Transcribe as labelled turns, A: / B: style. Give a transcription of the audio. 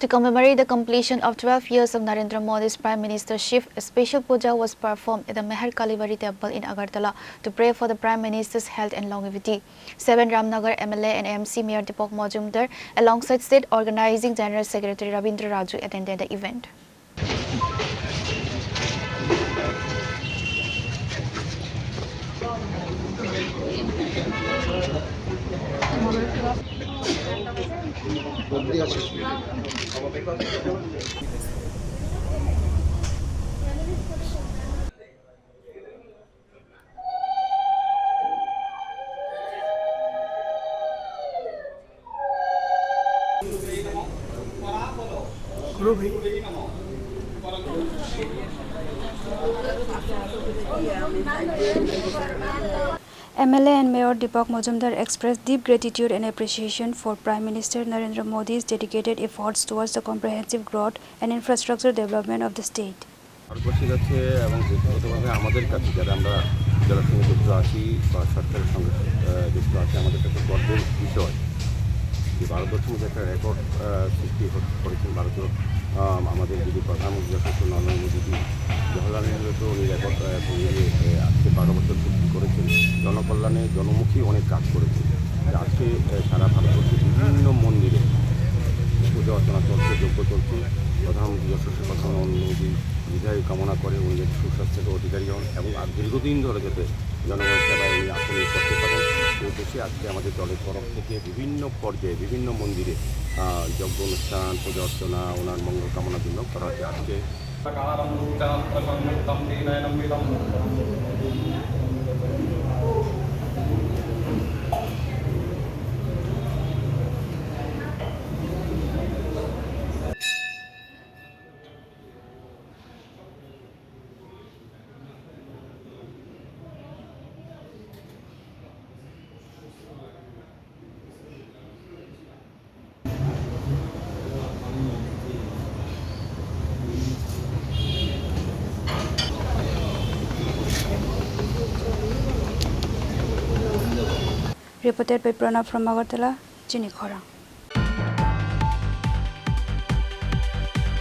A: To commemorate the completion of 12 years of Narendra Modi's prime ministership, a special puja was performed at the Meher Kalibari temple in Agartala to pray for the prime minister's health and longevity. 7 Ramnagar MLA and MC Meher Dipak Majumder, alongside state organizing general secretary Ravindra Raju, attended the event. MLA and Mayor Dipak Majumder expressed deep gratitude and appreciation for Prime Minister Narendra Modi's dedicated efforts towards the comprehensive growth and infrastructure development of the state.
B: ভারতবর্ষের কাছে এবং ব্যক্তিগতভাবে আমাদের কাছে যারা আমরা জেলার সঙ্গে যুক্ত আছি বা সরকারের সঙ্গে যুক্ত আছি, আমাদের কাছে গর্বের বিষয় যে ভারতবর্ষের মধ্যে একটা রেকর্ড সৃষ্টি করেছেন ভারতীয় আমাদের যদি প্রধানমন্ত্রী যথেষ্ট নরেন্দ্র মোদী জওহরলাল নেহরু তো উনি রেকর্ড আজকে 12 বছর সৃষ্টি করেছেন। জনকল্যাণে জনমুখী অনেক কাজ করেছেন। আজকে সারা ভারতবর্ষের বিভিন্ন মন্দিরে পূজা অর্চনা চলছে, যজ্ঞ চলছে। প্রধানমন্ত্রী যশস্বী প্রধানমন্ত্রী বিদায় কামনা করে উনি সুস্বাস্থ্যের অধিকারী হন এবং আর দীর্ঘদিন ধরে যাতে জনগণের সেবায় উনি আসলে করতে পারেন সেই উদ্দেশ্যে আজকে আমাদের দলের তরফ থেকে বিভিন্ন পর্যায়ে বিভিন্ন মন্দিরে যজ্ঞ অনুষ্ঠান পূজা অর্চনা ওনার মঙ্গল কামনার জন্য করা হচ্ছে। আজকে
A: Reported by Pranav from Agartala, Chini, Khorang.